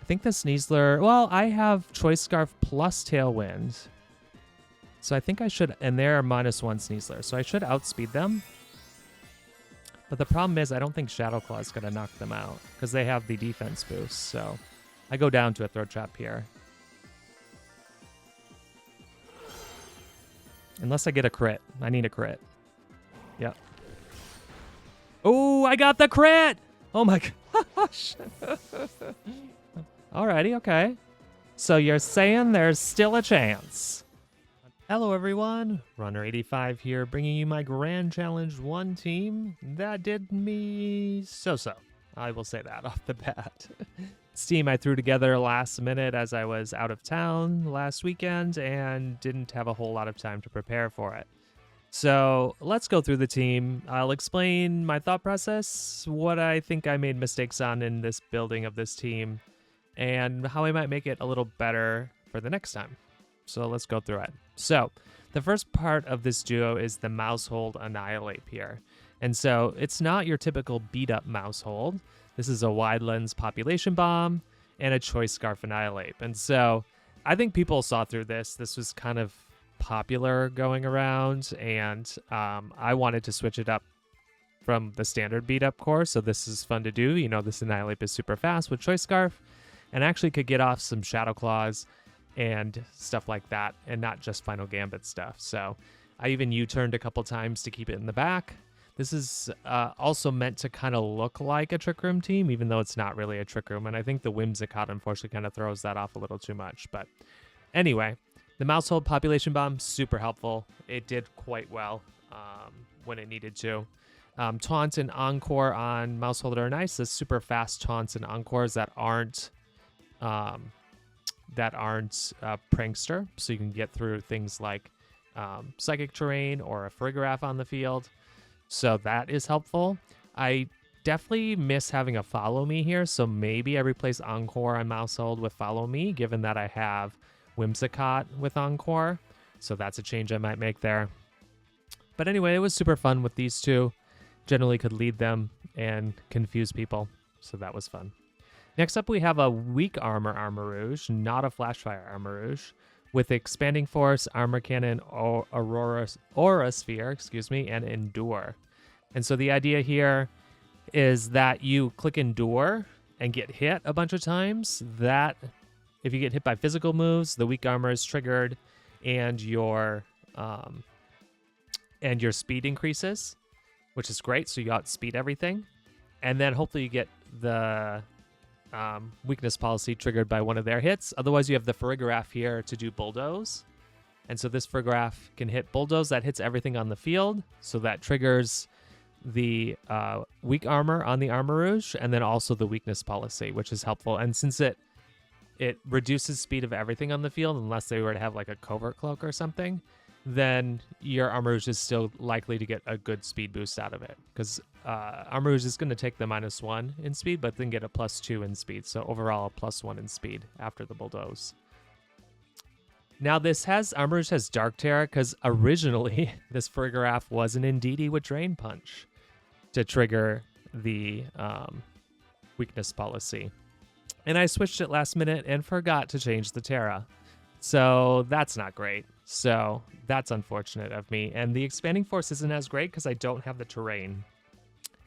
think the Sneasler... Well, I have Choice Scarf plus Tailwind. So I think I should... And they're -1 Sneasler. So I should outspeed them. But the problem is I don't think Shadow Claw is going to knock them out. Because they have the defense boost. So I go down to a Throat Trap here. Unless I get a crit. I need a crit. Yep. Oh, I got the crit! Oh my gosh. Alrighty, okay. So you're saying there's still a chance. Hello everyone, Runner85 here, bringing you my Grand Challenge 1 team. That did me so-so. I will say that off the bat. This team I threw together last minute as I was out of town last weekend and didn't have a whole lot of time to prepare for it. So let's go through the team. I'll explain my thought process, what I think I made mistakes on in this building of this team, and how I might make it a little better for the next time. So let's go through it. So the first part of this duo is the Mousehold Annihilate here. And so it's not your typical beat up Mousehold. This is a Wide Lens Population Bomb and a Choice Scarf Annihilate. And so I think people saw through this. This was kind of popular going around, and I wanted to switch it up from the standard beat up course. So this is fun to do. You know, this Annihilate is super fast with Choice Scarf and actually could get off some Shadow Claws and stuff like that, and not just Final Gambit stuff. So I even U-turned a couple times to keep it in the back. This is also meant to kind of look like a Trick Room team, even though it's not really a Trick Room. And I think the Whimsicott unfortunately kind of throws that off a little too much. But anyway, the Mousehold Population Bomb, super helpful. It did quite well when it needed to. Taunt and Encore on Mousehold are nice. The super fast taunts and Encores that aren't Prankster, so you can get through things like Psychic Terrain or a Farigiraf on the field. So that is helpful. I definitely miss having a Follow Me here, so maybe I replace Encore on Mousehold with Follow Me, given that I have Whimsicott with Encore. So that's a change I might make there. But anyway, it was super fun with these two. Generally could lead them and confuse people, so that was fun. Next up, we have a Weak Armor Armarouge, not a Flashfire Armarouge, with Expanding Force, Armor Cannon, Aura Sphere, and Endure. And so the idea here is that you click Endure and get hit a bunch of times. That, if you get hit by physical moves, the Weak Armor is triggered, and your speed increases, which is great. So you outspeed everything, and then hopefully you get the weakness policy triggered by one of their hits. Otherwise, you have the Farigiraf here to do Bulldoze. And so this Farigiraf can hit Bulldoze. That hits everything on the field. So that triggers the Weak Armor on the Armarouge, and then also the weakness policy, which is helpful. And since it reduces speed of everything on the field, unless they were to have like a Covert Cloak or something, then your Armarouge is still likely to get a good speed boost out of it. Because Armarouge is going to take the -1 in speed, but then get a +2 in speed. So overall, a +1 in speed after the Bulldoze. Now Armarouge has Dark Terror, because originally this Farigiraf was an Indeedee with Drain Punch to trigger the weakness policy. And I switched it last minute and forgot to change the Terra. So that's not great. So that's unfortunate of me. And the Expanding Force isn't as great because I don't have the terrain.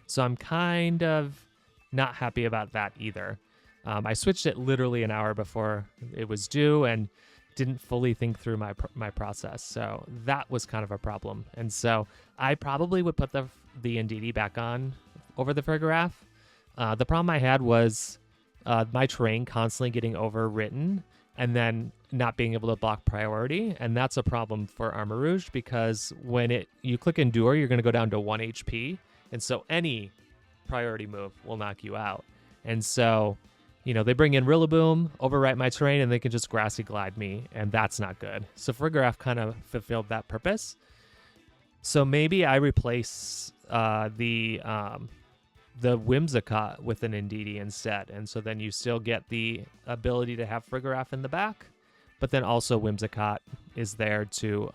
So I'm kind of not happy about that either. I switched it literally an hour before it was due and didn't fully think through my process. So that was kind of a problem. And so I probably would put the Indeedee back on over the Farigiraf. The problem I had was my terrain constantly getting overwritten and then not being able to block priority. And that's a problem for Armarouge, because when you click Endure, you're going to go down to 1 HP. And so any priority move will knock you out. And so, they bring in Rillaboom, overwrite my terrain, and they can just Grassy Glide me, and that's not good. So Farigiraf kind of fulfilled that purpose. So maybe I replace the Whimsicott with an Indeedee instead. And so then you still get the ability to have Farigiraf in the back, but then also Whimsicott is there to,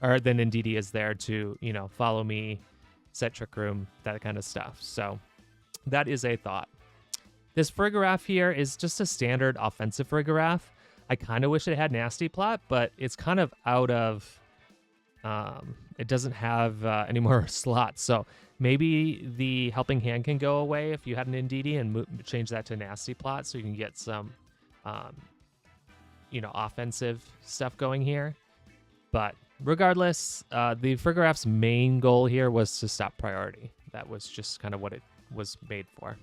or then Indeedee is there to, follow me, set Trick Room, that kind of stuff. So that is a thought. This Farigiraf here is just a standard offensive Farigiraf. I kind of wish it had Nasty Plot, but it's kind of out of... it doesn't have any more slots, so maybe the Helping Hand can go away if you had an Indeedee and change that to Nasty Plot so you can get some, offensive stuff going here. But regardless, the Farigiraf's main goal here was to stop priority. That was just kind of what it was made for.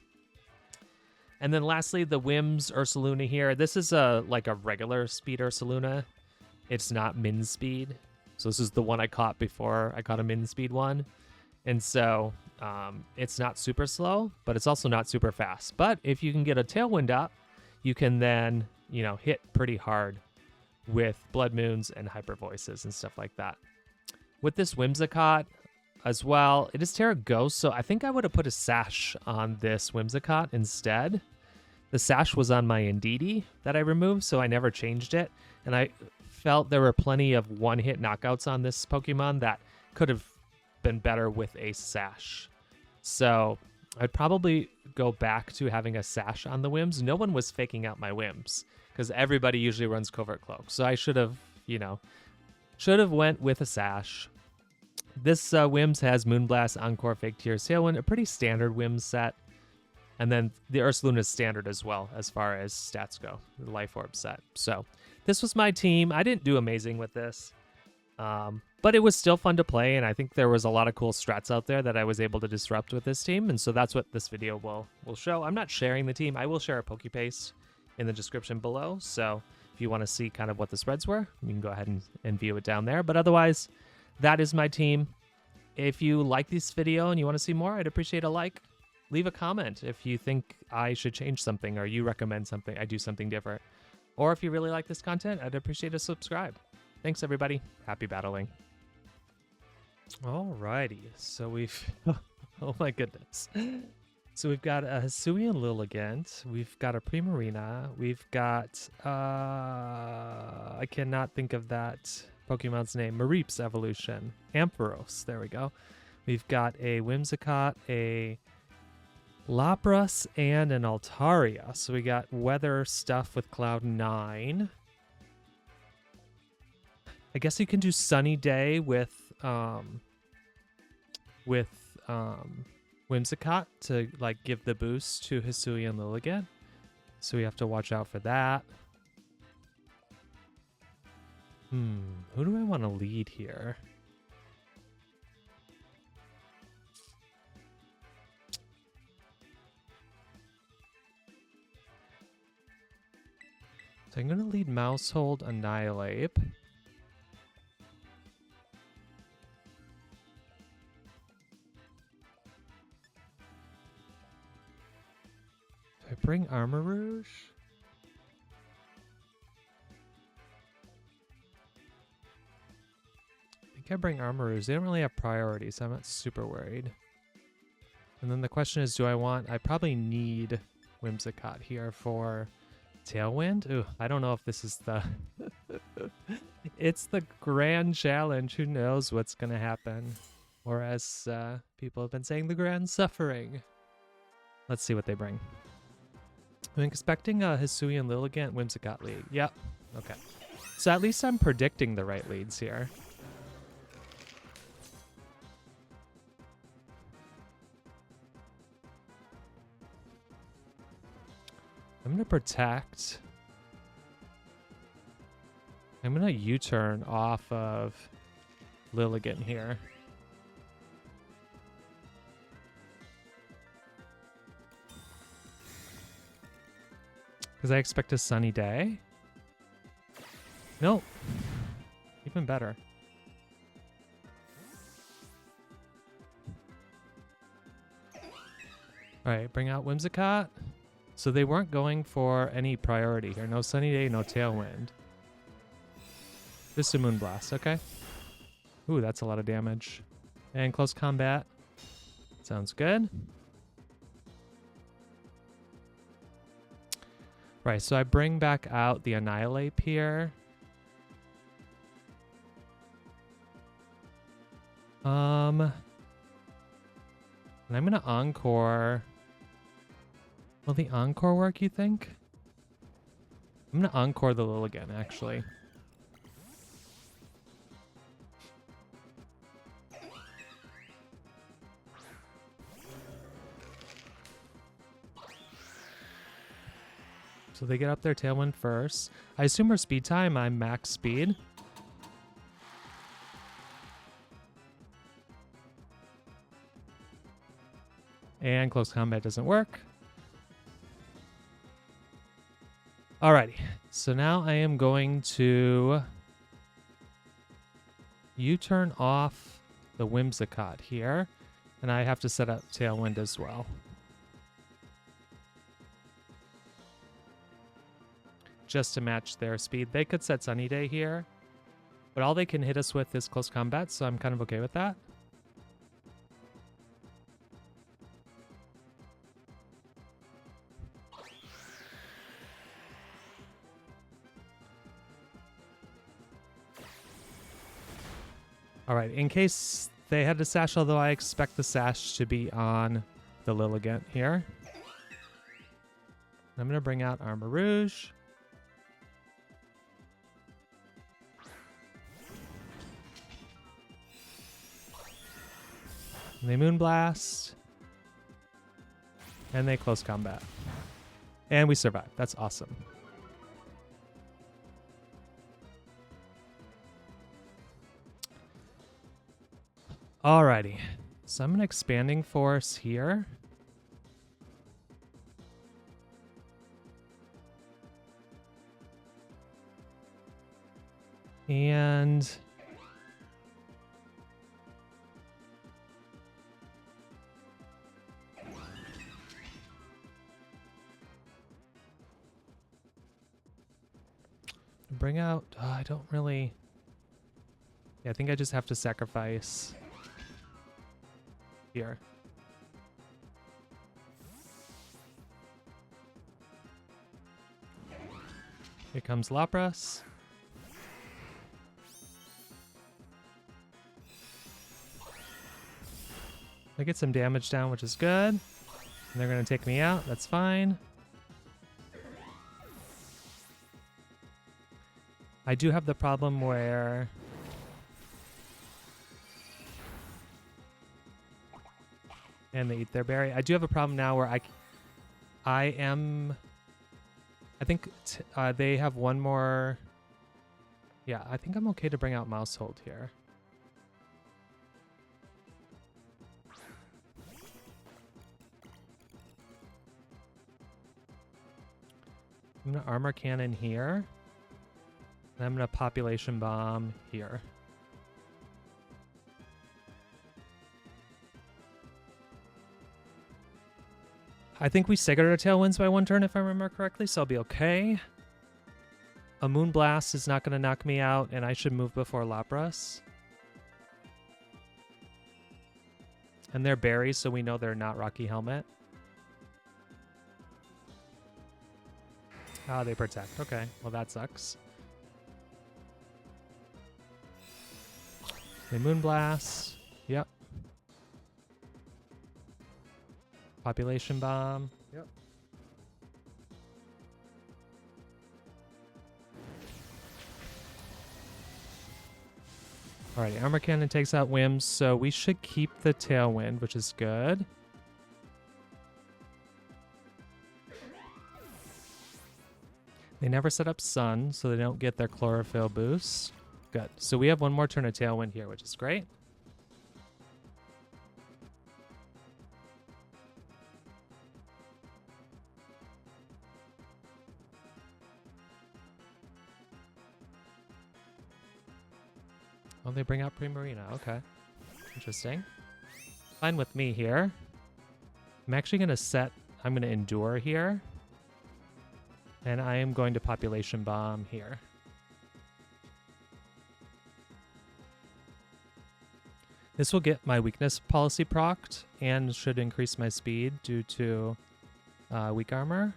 And then lastly, the Whims Ursaluna here. This is a regular speed Ursaluna. It's not min speed. So this is the one I caught before I caught a min speed one. And so it's not super slow, but it's also not super fast. But if you can get a Tailwind up, you can then, hit pretty hard with Blood Moons and Hyper Voices and stuff like that. With this Whimsicott as well, it is Terra Ghost, so I think I would have put a Sash on this Whimsicott instead. The Sash was on my Indeedee that I removed, so I never changed it. And I felt there were plenty of one-hit knockouts on this Pokemon that could have been better with a Sash. So I'd probably go back to having a Sash on the Whims. No one was faking out my Whims because everybody usually runs Covert Cloak. So I should have, went with a Sash. This Whims has Moonblast, Encore, Fake Tears, Tailwind, a pretty standard Whims set. And then the Ursaluna is standard as well as far as stats go, the Life Orb set. So this was my team. I didn't do amazing with this, but it was still fun to play, and I think there was a lot of cool strats out there that I was able to disrupt with this team, and so that's what this video will show. I'm not sharing the team. I will share a Pokepaste in the description below, so if you want to see kind of what the spreads were, you can go ahead and view it down there. But otherwise, that is my team. If you like this video and you want to see more, I'd appreciate a like. Leave a comment if you think I should change something or you recommend something, I do something different. Or if you really like this content, I'd appreciate a subscribe. Thanks, everybody. Happy battling. Alrighty, so we've... oh my goodness. So we've got a Hisuian Lilligant. We've got a Primarina. We've got... I cannot think of that Pokemon's name. Mareep's evolution. Ampharos. There we go. We've got a Whimsicott, a Lapras, and an Altaria. So we got weather stuff with Cloud9. I guess you can do Sunny Day with Whimsicott to give the boost to Hisuian Lilligant. So we have to watch out for that. Who do I want to lead here? So I'm going to lead Mousehold, Annihilate. Do I bring Armor Rouge? I think I bring Armor Rouge. They don't really have priority, so I'm not super worried. And then the question is, I probably need Whimsicott here for Tailwind? Ooh, I don't know if this is the... It's the grand challenge. Who knows what's going to happen? Or as people have been saying, the grand suffering. Let's see what they bring. I'm expecting a Hisuian Lilligant Whimsicott lead. Yep. Okay. So at least I'm predicting the right leads here. I'm going to protect. I'm going to U-turn off of Lilligant here. Because I expect a sunny day. Nope. Even better. Alright, bring out Whimsicott. So they weren't going for any priority here. No Sunny Day, no Tailwind. Just a Moonblast, okay. Ooh, that's a lot of damage. And close combat. Sounds good. Right, so I bring back out the Annihilate here. And I'm gonna Encore Will the Encore work, you think? I'm going to Encore the Lilligant, actually. So they get up their Tailwind first. I assume we're speed time. I'm max speed. And close combat doesn't work. Alrighty. So now I am going to U-turn off the Whimsicott here. And I have to set up Tailwind as well. Just to match their speed. They could set Sunny Day here, but all they can hit us with is close combat, so I'm kind of okay with that. All right, in case they had to sash, although I expect the sash to be on the Lilligant here. I'm going to bring out Armor Rouge. And they Moonblast. And they close combat. And we survive. That's awesome. Alrighty. So I'm an Expanding Force here. And bring out, I don't really, yeah, I think I just have to sacrifice here. Here comes Lapras. I get some damage down, which is good. And they're going to take me out. That's fine. I do have the problem where and they eat their berry. I do have a problem now where I think they have one more. Yeah, I think I'm okay to bring out Mousehold here. I'm going to Armor Cannon here. And I'm going to Population Bomb here. I think we staggered our Tailwinds by one turn if I remember correctly, so I'll be okay. A Moonblast is not going to knock me out, and I should move before Lapras. And they're berries, so we know they're not Rocky Helmet. Ah, they protect. Okay, well that sucks. They Moonblast. Yep. Population Bomb. Yep. Alrighty, Armor Cannon takes out Whims, so we should keep the Tailwind, which is good. They never set up Sun, so they don't get their Chlorophyll boost. Good. So we have one more turn of Tailwind here, which is great. Oh, they bring out Primarina. Okay. Interesting. Fine with me here. I'm actually going to set... I'm going to Endure here. And I am going to Population Bomb here. This will get my weakness policy procced and should increase my speed due to weak armor.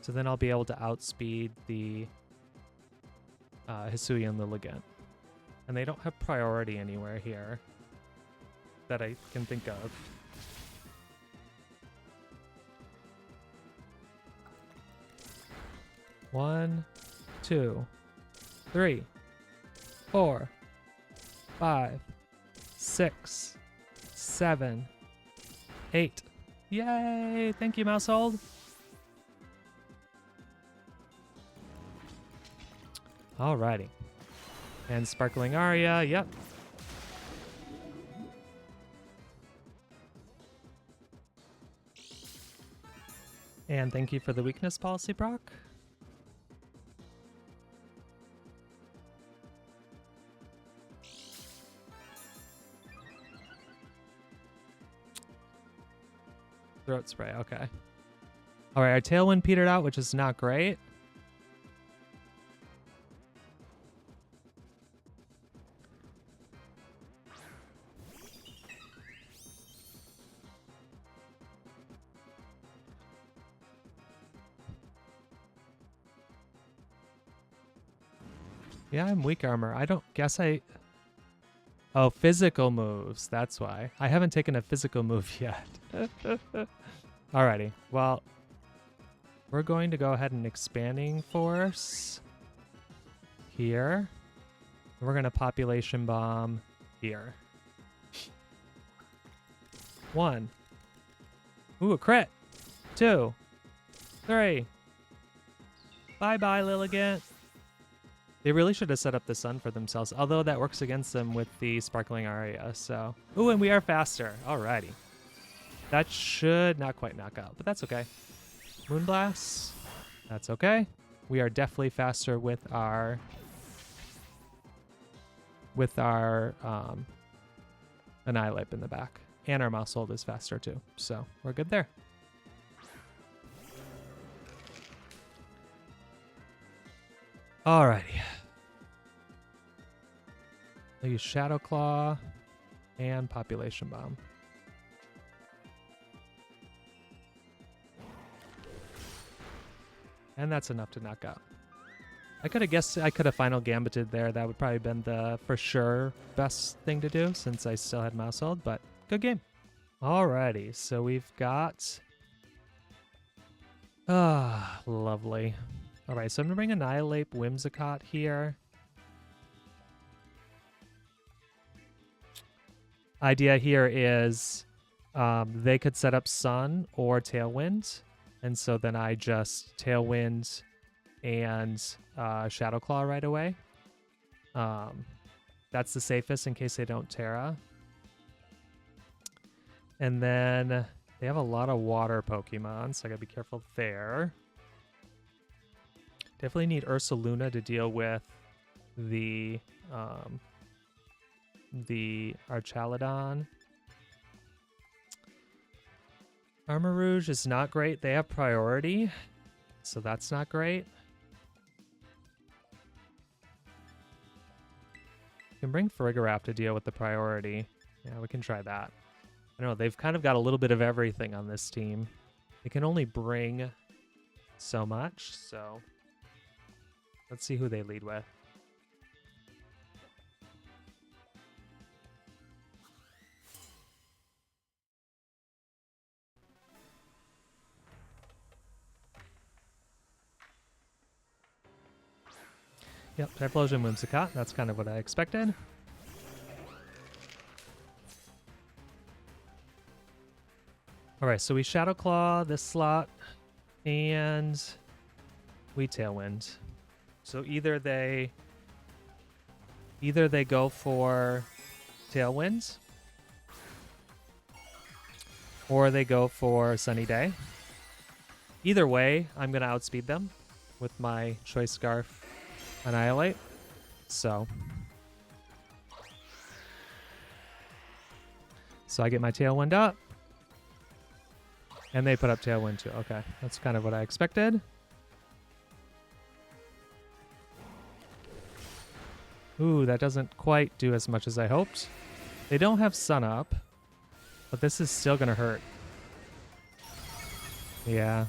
So then I'll be able to outspeed the Hisui and Lilligant. And they don't have priority anywhere here that I can think of. One, 2, 3, 4, 5, 6, 7, 8. Yay! Thank you, Mousehold. Alrighty. And Sparkling Aria, yep. And thank you for the weakness policy, Brock. Throat spray, okay. All right, our Tailwind petered out, which is not great. Yeah, I'm weak armor. I don't guess I... Oh, physical moves. That's why. I haven't taken a physical move yet. Alrighty. Well, we're going to go ahead and expanding force here. We're going to population bomb here. 1. Ooh, a crit. 2. 3. Bye-bye, Lilligant. They really should have set up the sun for themselves, although that works against them with the Sparkling Aria, so... Ooh, and we are faster. Alrighty. That should not quite knock out, but that's okay. Moonblast. That's okay. We are definitely faster with our... Annihilate in the back. And our Mousehold is faster too, so we're good there. Alrighty. I'll use Shadow Claw and Population Bomb. And that's enough to knock out. I could have guessed I could have Final Gambited there. That would probably have been the for sure best thing to do since I still had Mousehold, but good game. Alrighty, so we've got... lovely. Alright, so I'm going to bring Annihilate Whimsicott here. Idea here is they could set up Sun or Tailwind, and so then I just Tailwind and Shadow Claw right away. That's the safest in case they don't Terra. And then they have a lot of water Pokemon, so I gotta be careful there. Definitely need Ursaluna to deal with the Archaludon. Armarouge is not great. They have priority, so that's not great. You can bring Farigiraf to deal with the priority. Yeah, we can try that. I don't know, they've kind of got a little bit of everything on this team. They can only bring so much, so let's see who they lead with. Yep, Typhlosion Whimsicott. That's kind of what I expected. Alright, so we Shadow Claw this slot, and we Tailwind. So either they go for Tailwind, or they go for Sunny Day. Either way, I'm going to outspeed them with my Choice Scarf Annihilate. So I get my Tailwind up. And they put up Tailwind too. Okay, that's kind of what I expected. Ooh, that doesn't quite do as much as I hoped. They don't have Sun Up, but this is still going to hurt. Yeah.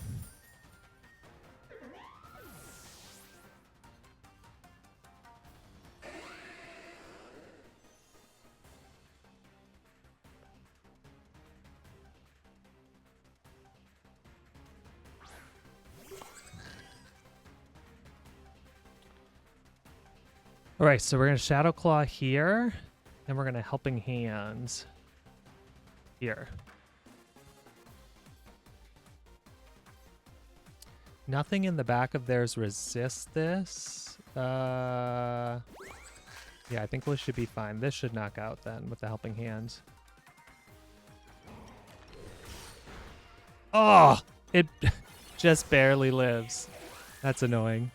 All right, so we're going to Shadow Claw here, and we're going to Helping Hand here. Nothing in the back of theirs resists this. Yeah, I think we should be fine. This should knock out then with the Helping Hand. Oh, it just barely lives. That's annoying.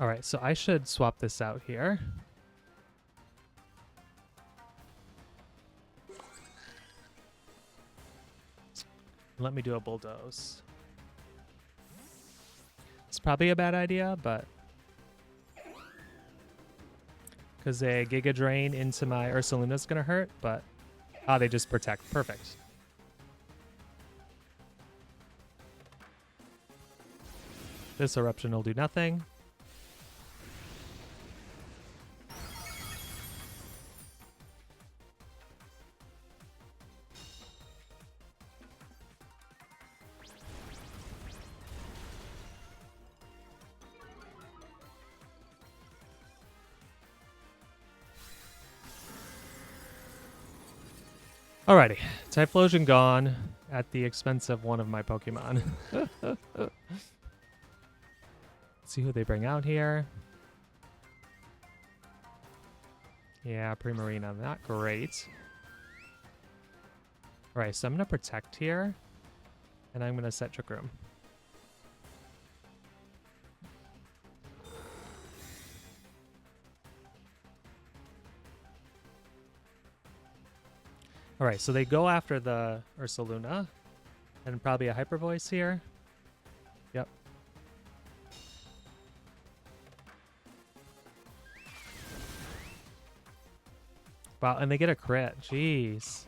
All right, so I should swap this out here. Let me do a Bulldoze. It's probably a bad idea, but... because a Giga Drain into my Ursaluna is going to hurt, but... ah, they just protect. Perfect. This Eruption will do nothing. Alrighty, Typhlosion gone at the expense of one of my Pokemon. Let's see who they bring out here. Yeah, Primarina, not great. Alright, so I'm going to Protect here, and I'm going to set Trick Room. All right, so they go after the Ursaluna, and probably a Hyper Voice here. Yep. Wow, and they get a crit. Jeez.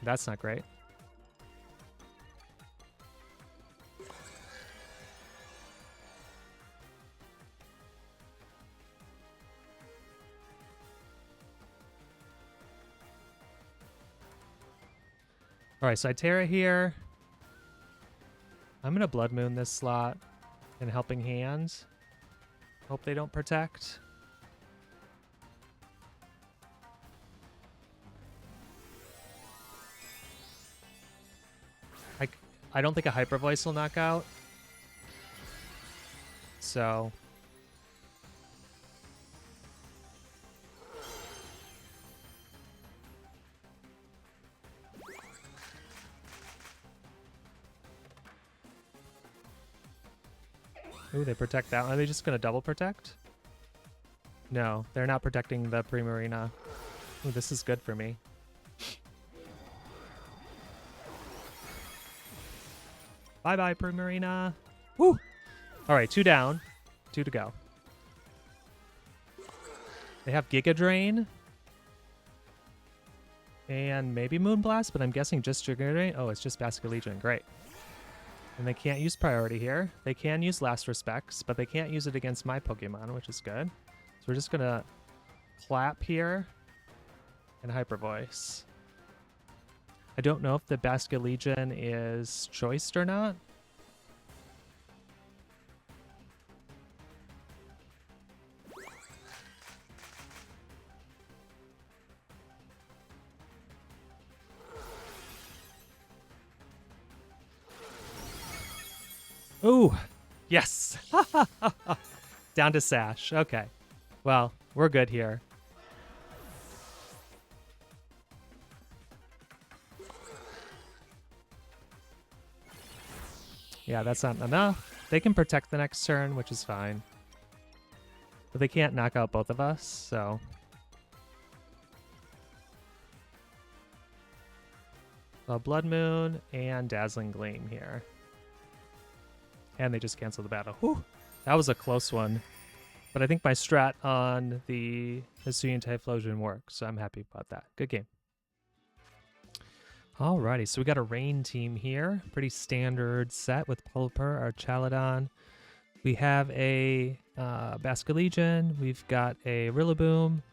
That's not great. All right, so I Terra here. I'm going to Blood Moon this slot and Helping Hand. Hope they don't protect. I don't think a Hyper Voice will knock out. So... ooh, they protect that one. Are they just going to double protect? No, they're not protecting the Primarina. Ooh, this is good for me. Bye-bye, Primarina. Woo! All right, 2 down. 2 to go. They have Giga Drain. And maybe Moonblast, but I'm guessing just Giga Drain. Oh, it's just Basket Legion. Great. And they can't use Priority here. They can use Last Respects, but they can't use it against my Pokemon, which is good. So we're just going to Clap here and Hyper Voice. I don't know if the Basket Legion is choiced or not. Ooh, yes. Down to Sash. Okay. Well, we're good here. Yeah, that's not enough. They can protect the next turn, which is fine. But they can't knock out both of us, so... well, Blood Moon and Dazzling Gleam here. And they just cancel the battle. Whew, that was a close one. But I think my strat on the Hisuian Typhlosion worked, so I'm happy about that. Good game. Alrighty, so we got a rain team here. Pretty standard set with Pelipper, our Chaladon. We have a Basculegion. We've got a Rillaboom,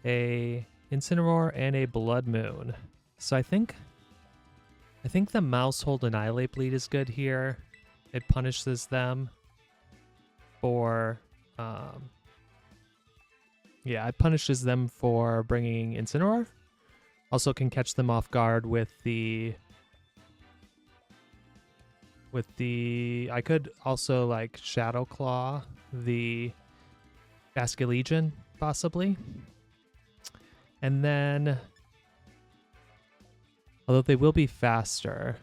a Incineroar, and a Blood Moon. So I think the Mousehold Annihilate Bleed is good here. It punishes them for it punishes them for bringing Incineroar. Also can catch them off guard with the I could also like Shadow Claw the Basculegion possibly. And then although they will be faster,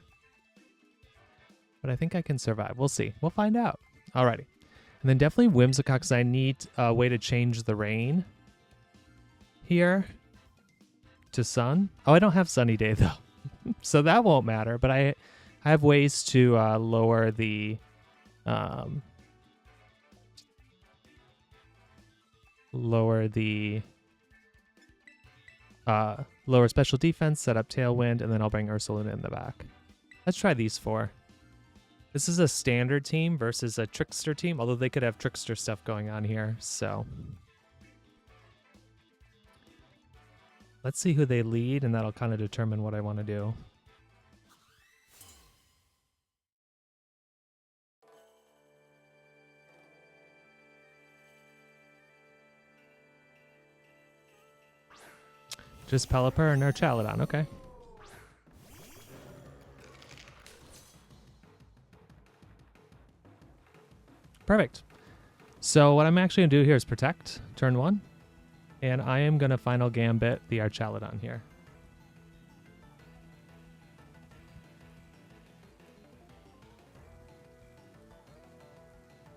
but I think I can survive. We'll see. We'll find out. Alrighty. And then definitely Whimsicott, because I need a way to change the rain here to sun. Oh, I don't have sunny day though. So that won't matter, but I have ways to lower the lower special defense, set up Tailwind, and then I'll bring Ursaluna in the back. Let's try these four. This is a standard team versus a trickster team, although they could have trickster stuff going on here, so. Let's see who they lead, and that'll kind of determine what I want to do. Just Pelipper and our Chaladon, okay. Perfect. So what I'm actually going to do here is protect, turn 1. And I am going to Final Gambit the Archaladon here.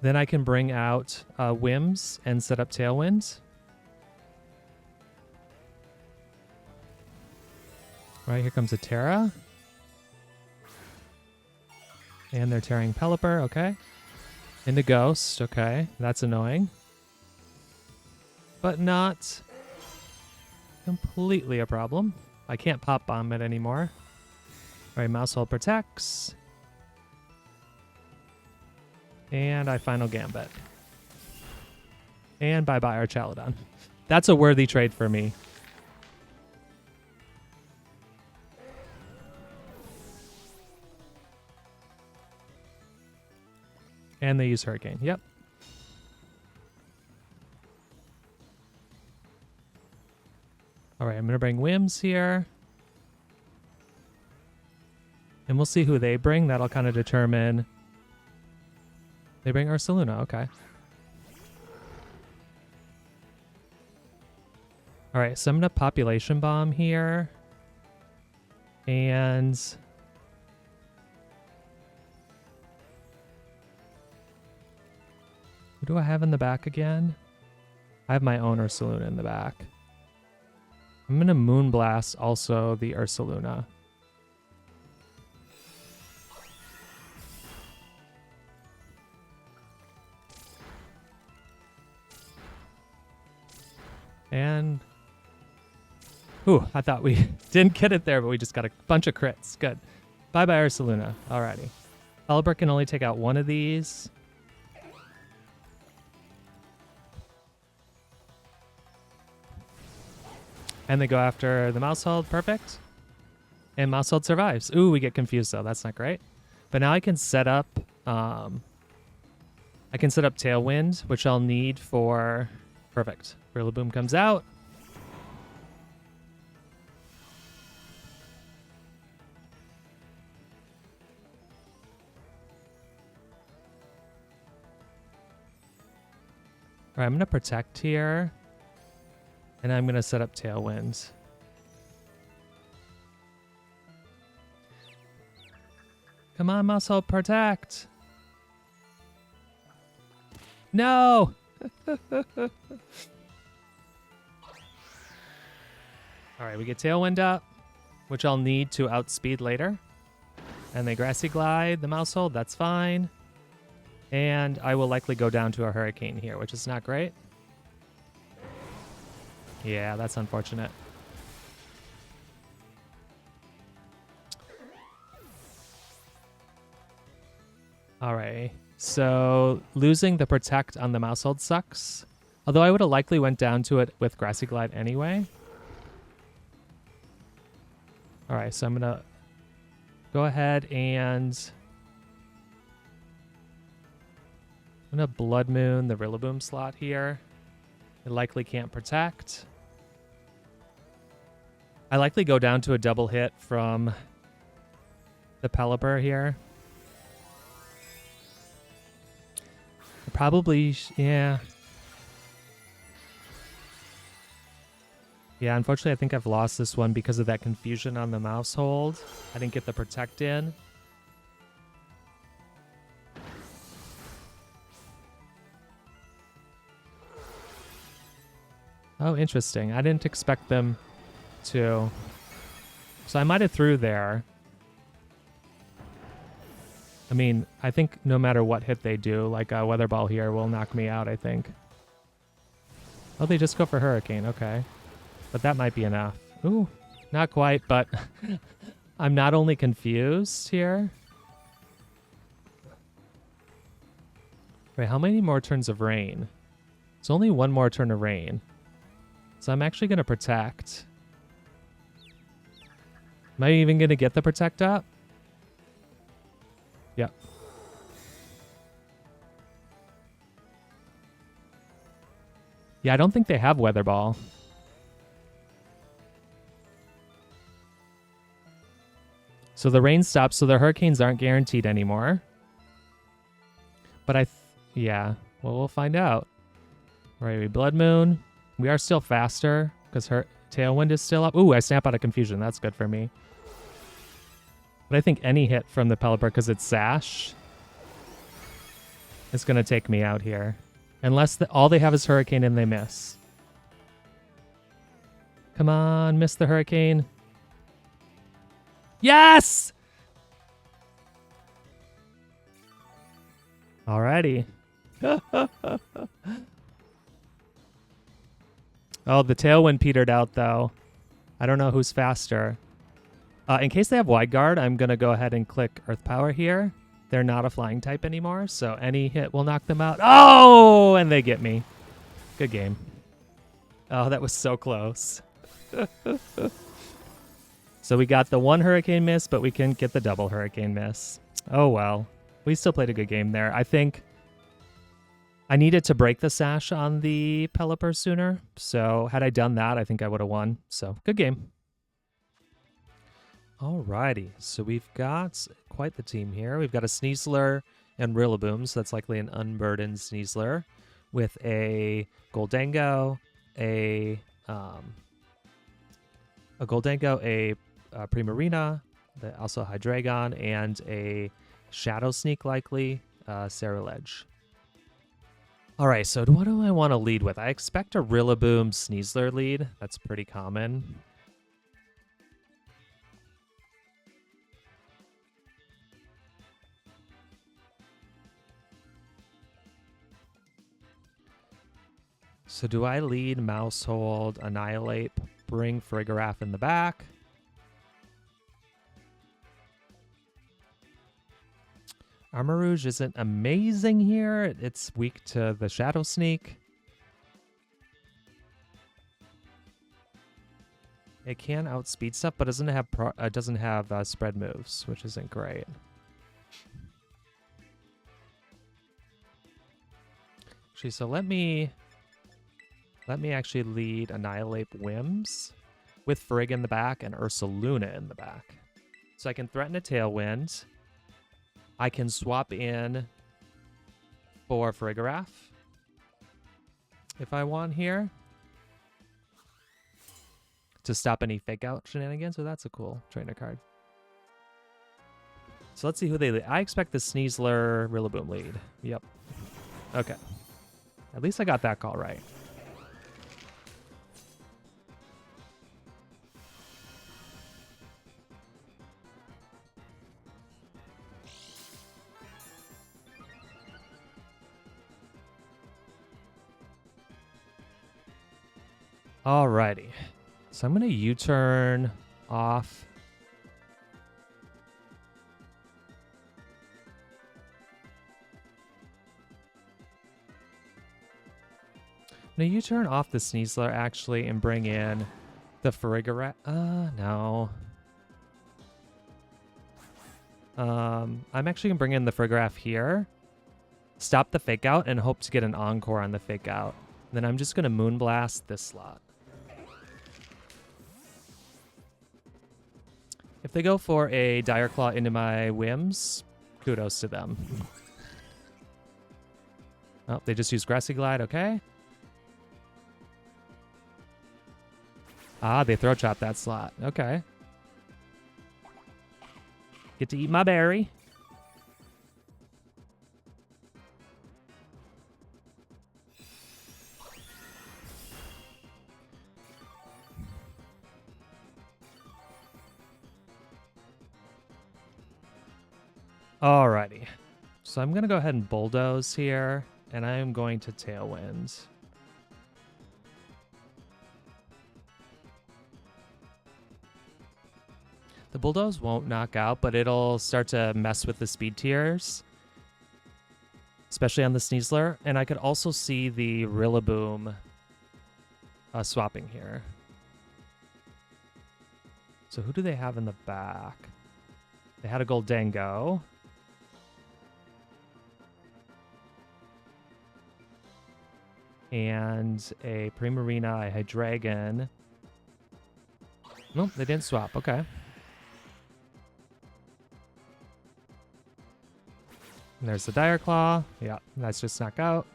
Then I can bring out Whims and set up Tailwind. Right, here comes a Terra. And they're tearing Pelipper, okay. Into Ghost, okay. That's annoying. But not completely a problem. I can't Pop Bomb it anymore. Alright, Mousehold protects. And I Final Gambit. And bye-bye Archaladon. That's a worthy trade for me. And they use Hurricane. Yep. All right, I'm going to bring Whims here. And we'll see who they bring. That'll kind of determine. They bring Ursaluna. Okay. All right, so I'm going to Population Bomb here. And who do I have in the back again? I have my own Ursaluna in the back. I'm going to Moonblast also the Ursaluna. And ooh, I thought we didn't get it there, but we just got a bunch of crits. Good. Bye-bye Ursaluna. Alrighty. Pelipper can only take out one of these. And they go after the Mousehold. Perfect. And Mousehold survives. Ooh, we get confused though. That's not great. But now I can set up Tailwind, which I'll need for perfect. Rillaboom comes out. All right, I'm going to protect here. And I'm going to set up Tailwind. Come on, Mousehold, protect. No! All right, we get Tailwind up, which I'll need to outspeed later. And they Grassy Glide the Mousehold, that's fine. And I will likely go down to a Hurricane here, which is not great. Yeah, that's unfortunate. All right. So losing the protect on the Mousehold sucks. Although I would have likely went down to it with Grassy Glide anyway. All right, so I'm going to go ahead and I'm going to Blood Moon the Rillaboom slot here. It likely can't protect. I likely go down to a double hit from the Pelipper here. Probably, yeah. Yeah, unfortunately, I think I've lost this one because of that confusion on the mouse hold. I didn't get the protect in. Oh, interesting. I didn't expect them to. So I might have threw there. I mean, I think no matter what hit they do, like a Weather Ball here will knock me out, I think. Oh, they just go for Hurricane. Okay. But that might be enough. Ooh, not quite, but I'm not only confused here. Wait, how many more turns of rain? It's only one more turn of rain. So I'm actually going to protect. Am I even going to get the protect up? Yep. Yeah, I don't think they have Weather Ball. So the rain stops, so the hurricanes aren't guaranteed anymore. But yeah, well, we'll find out. All right, we Blood Moon. We are still faster because her Tailwind is still up. Ooh, I snap out of confusion. That's good for me. But I think any hit from the Pelipper, because it's Sash, is going to take me out here. Unless all they have is Hurricane and they miss. Come on, miss the Hurricane. Yes! Alrighty. Oh, the Tailwind petered out, though. I don't know who's faster. In case they have Wide Guard, I'm going to go ahead and click Earth Power here. They're not a flying type anymore, so any hit will knock them out. Oh, and they get me. Good game. Oh, that was so close. So we got the one Hurricane miss, but we couldn't get the double Hurricane miss. Oh, well. We still played a good game there. I think I needed to break the Sash on the Pelipper sooner. So had I done that, I think I would have won. So good game. Alrighty. So we've got quite the team here. We've got a Sneasler and Rillaboom. So that's likely an unburdened Sneasler with a Goldango, a Primarina, also a Hydreigon, and a Shadow Sneak likely, Ceruledge. All right, so what do I want to lead with? I expect a Rillaboom Sneasler lead. That's pretty common. So do I lead Mousehold, Annihilate, bring Farigiraf in the back? Armarouge isn't amazing here. It's weak to the Shadow Sneak. It can outspeed stuff, but doesn't have spread moves, which isn't great. Actually, so let me actually lead Annihilate Whims with Frigg in the back and Ursaluna in the back. So I can threaten a Tailwind. I can swap in for Farigiraf if I want here to stop any fake out shenanigans. So that's a cool trainer card. So let's see who they lead. I expect the Sneasler Rillaboom lead. Yep. Okay. At least I got that call right. Alrighty. So I'm going to U-turn off. Now you turn off the Sneasler actually and bring in the Farigiraf. No. I'm actually gonna bring in the Farigiraf here. Stop the fake out and hope to get an encore on the fake out. Then I'm just gonna Moonblast this slot. If they go for a Dire Claw into my whims, kudos to them. Oh, they just use Grassy Glide, okay. Ah, they Throat Chop that slot, okay. Get to eat my berry. Alrighty. So I'm going to go ahead and Bulldoze here, and I am going to Tailwind. The Bulldoze won't knock out, but it'll start to mess with the speed tiers, especially on the Sneasler. And I could also see the Rillaboom swapping here. So who do they have in the back? They had a Goldango. And a Primarina, a Hydreigon. Nope, they didn't swap. Okay. And there's the Dire Claw. Yeah, that's just knock out.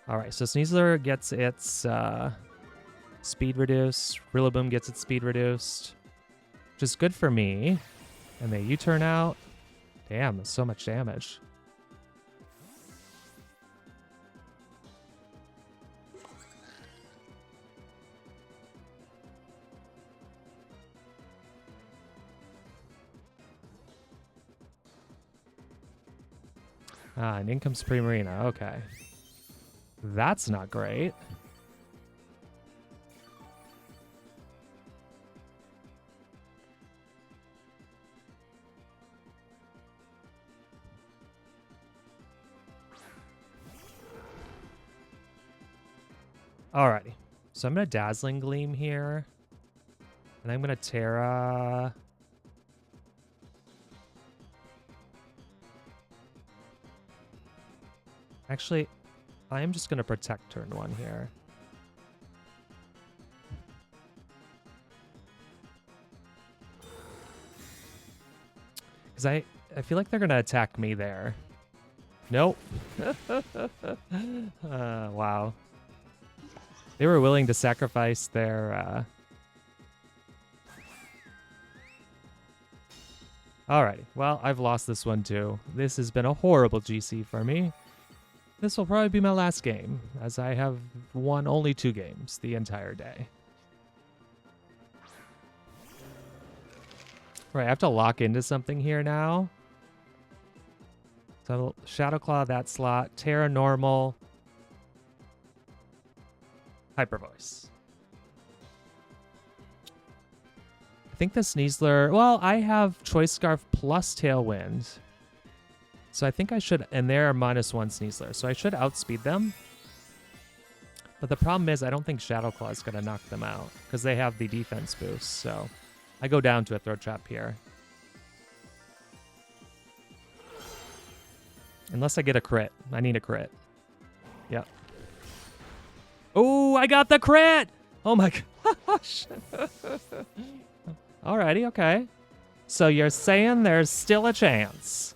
All right, so Sneasler gets its speed reduced. Rillaboom gets its speed reduced, which is good for me. And they U-turn out. Damn, that's so much damage. Ah, and in comes Primarina. Okay. That's not great. Alrighty. So I'm going to Dazzling Gleam here. And I'm going to Terra... Actually, I am just going to Protect turn 1 here. Because I feel like they're going to attack me there. Nope. Wow. They were willing to sacrifice their... Alrighty. Well, I've lost this one too. This has been a horrible GC for me. This will probably be my last game, as I have won only 2 games the entire day. Right, I have to lock into something here now. So Shadow Claw that slot, Terra Normal, Hyper Voice. I think the Sneasler, well, I have Choice Scarf plus Tailwind. So I think I should, and they're -1 Sneasler, so I should outspeed them. But the problem is I don't think Shadow Claw is going to knock them out, because they have the defense boost, so I go down to a Throat Chop here. Unless I get a crit. I need a crit. Yep. Oh, I got the crit! Oh my gosh. Alrighty, okay. So you're saying there's still a chance.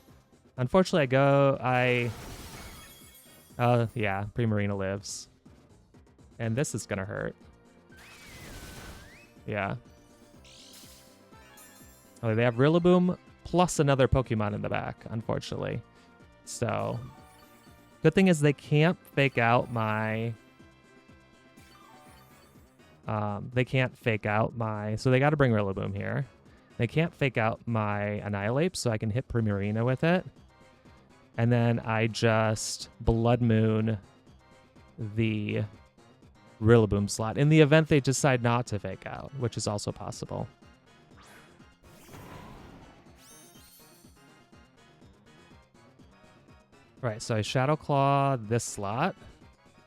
Unfortunately, yeah, Primarina lives. And this is gonna hurt. Yeah. Oh, they have Rillaboom plus another Pokemon in the back, unfortunately. So, good thing is they can't fake out my... so they gotta bring Rillaboom here. They can't fake out my Annihilate, so I can hit Primarina with it. And then I just Blood Moon the Rillaboom slot in the event they decide not to fake out, which is also possible. Right, so I Shadow Claw this slot,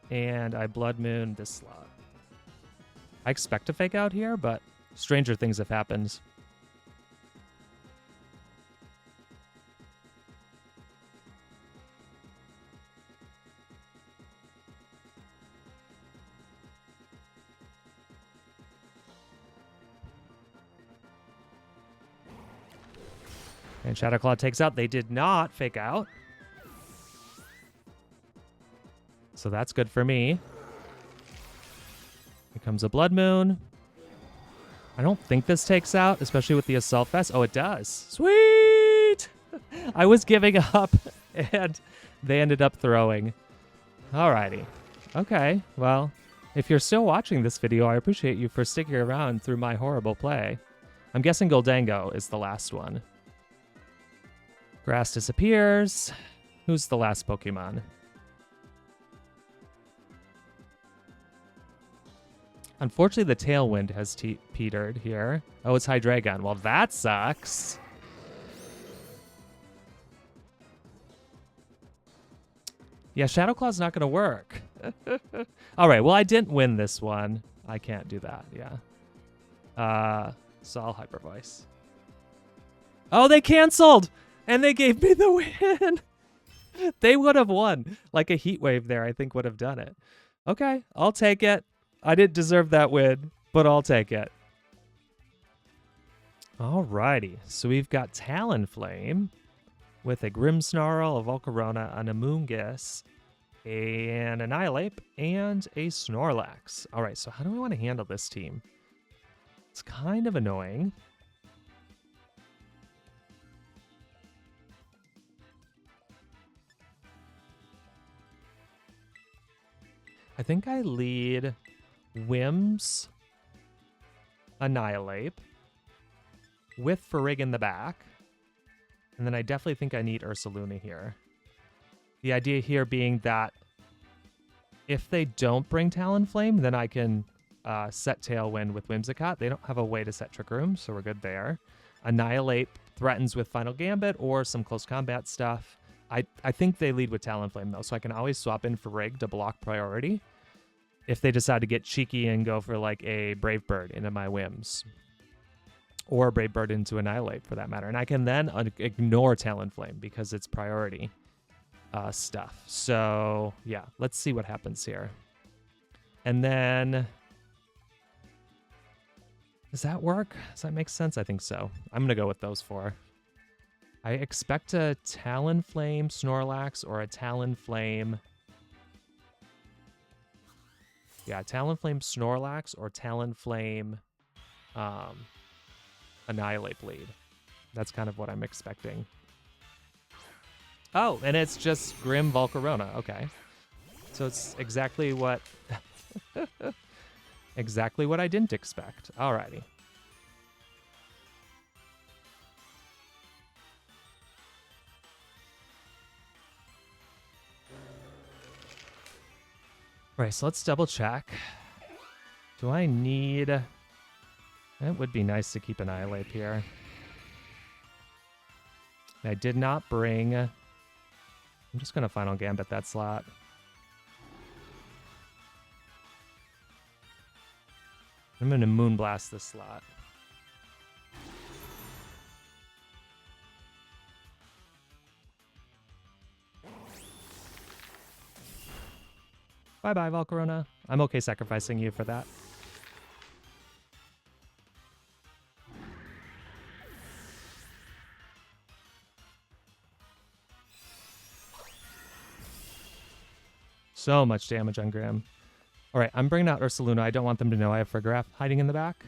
and I Blood Moon this slot. I expect to fake out here, but stranger things have happened. And Shadow Claw takes out. They did not fake out. So that's good for me. Here comes a Blood Moon. I don't think this takes out, especially with the Assault Vest. Oh, it does. Sweet! I was giving up, and they ended up throwing. Alrighty. Okay, well, if you're still watching this video, I appreciate you for sticking around through my horrible play. I'm guessing Goldango is the last one. Grass disappears. Who's the last Pokemon? Unfortunately, the Tailwind has petered here. Oh, it's Hydreigon. Well, that sucks. Yeah, Shadow Claw's not going to work. All right, well, I didn't win this one. I can't do that, yeah. So I'll Hyper Voice. Oh, they canceled! And they gave me the win! They would have won. Like a Heat Wave there, I think, would have done it. Okay, I'll take it. I didn't deserve that win, but I'll take it. Alrighty, so we've got Talonflame with a Grimmsnarl, a Volcarona, an Amoonguss, an Annihilate, and a Snorlax. All right, so how do we want to handle this team? It's kind of annoying. I think I lead Wims, Annihilate, with Farig in the back. And then I definitely think I need Ursaluna here. The idea here being that if they don't bring Talonflame, then I can set Tailwind with Whimsicott. They don't have a way to set Trick Room, so we're good there. Annihilate threatens with Final Gambit or some close combat stuff. I think they lead with Talonflame, though, so I can always swap in Farig to block priority if they decide to get cheeky and go for, like, a Brave Bird into my Whims. Or a Brave Bird into Annihilate, for that matter. And I can then ignore Talonflame because it's priority stuff. So, yeah, let's see what happens here. And then... does that work? Does that make sense? I think so. I'm going to go with those four. I expect a Talonflame Snorlax or a Talonflame... yeah, Talonflame Snorlax or Talonflame Annihilate Bleed. That's kind of what I'm expecting. Oh, and it's just Grim Volcarona. Okay. So it's exactly what... exactly what I didn't expect. Alrighty. Right, so let's double check. Do I need... it would be nice to keep Annihilate here. I did not bring... I'm just going to Final Gambit that slot. I'm going to Moonblast this slot. Bye-bye, Volcarona. I'm okay sacrificing you for that. So much damage on Grim. All right, I'm bringing out Ursaluna. I don't want them to know I have Farigiraf hiding in the back.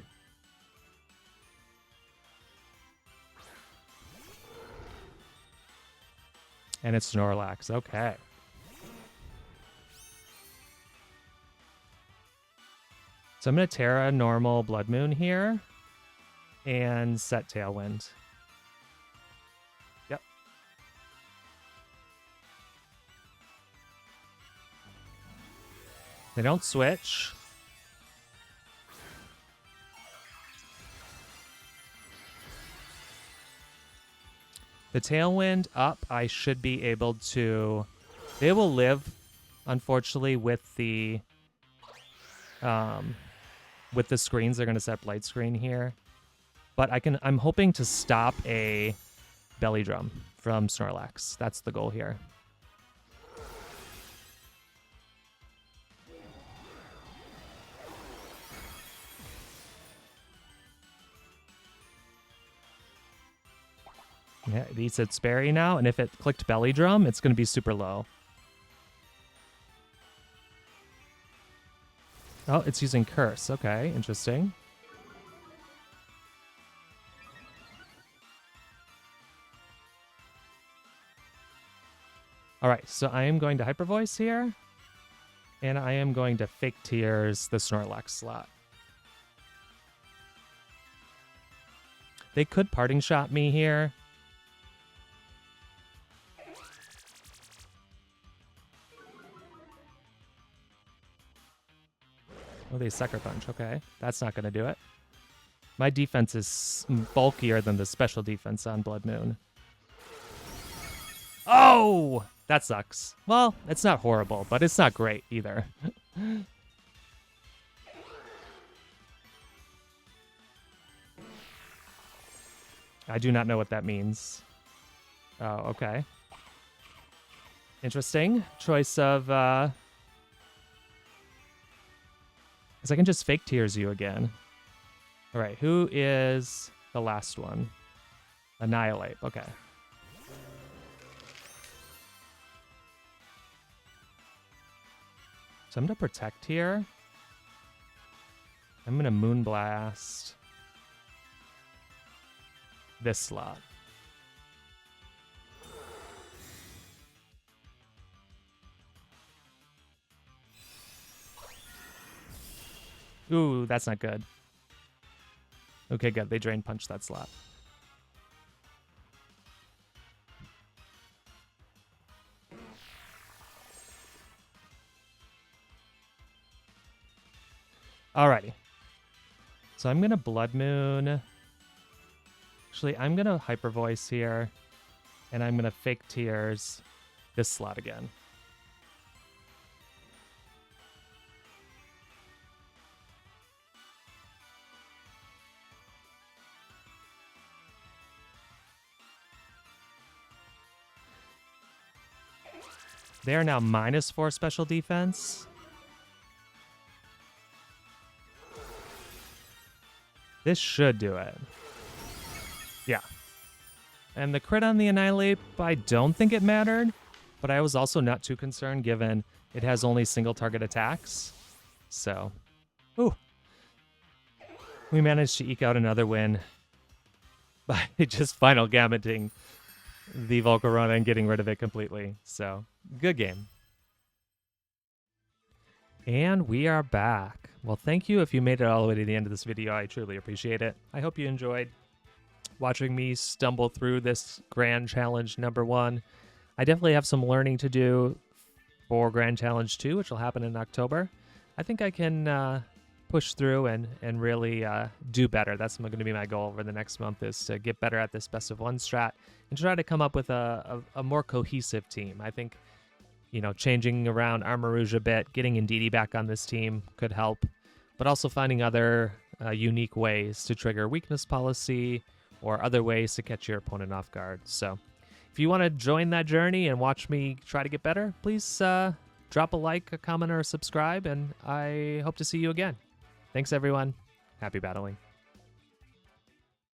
And it's Snorlax. Okay. So I'm going to Terra normal Blood Moon here and set Tailwind. Yep. They don't switch. The Tailwind up, I should be able to They will live, unfortunately, with the screens. They're gonna set Blight Screen here. But I'm hoping to stop a Belly Drum from Snorlax. That's the goal here. Yeah, it eats its berry now, and if it clicked Belly Drum, it's going to be super low. Oh, it's using Curse. Okay, interesting. All right, so I am going to Hyper Voice here, and I am going to Fake Tears the Snorlax slot. They could Parting Shot me here. Oh, they Sucker Punch. Okay, that's not going to do it. My defense is bulkier than the special defense on Blood Moon. Oh, that sucks. Well, it's not horrible, but it's not great either. I do not know what that means. Oh, okay. Interesting choice of... Because I can just Fake Tears you again. All right, who is the last one? Annihilate, okay. So I'm going to Protect here. I'm going to Moonblast this slot. Ooh, that's not good. Okay, good. They Drain Punch that slot. Alrighty. So I'm going to Blood Moon. Actually, I'm going to Hyper Voice here. And I'm going to Fake Tears this slot again. They are now -4 special defense. This should do it. Yeah. And the crit on the Annihilate, I don't think it mattered, but I was also not too concerned given it has only single target attacks. So, ooh. We managed to eke out another win by just final gammeting the Volcarona and getting rid of it completely. So, good game. And we are back. Well, thank you if you made it all the way to the end of this video. I truly appreciate it. I hope you enjoyed watching me stumble through this Grand Challenge #1. I definitely have some learning to do for Grand Challenge 2, which will happen in October. I think I can push through and really do better. That's going to be my goal over the next month, is to get better at this best of 1 strat and try to come up with a more cohesive team. I think, you know, changing around Armarouge a bit, getting Indeedee back on this team could help, but also finding other unique ways to trigger weakness policy or other ways to catch your opponent off guard. So if you want to join that journey and watch me try to get better, please drop a like, a comment, or a subscribe, and I hope to see you again. Thanks, everyone. Happy battling.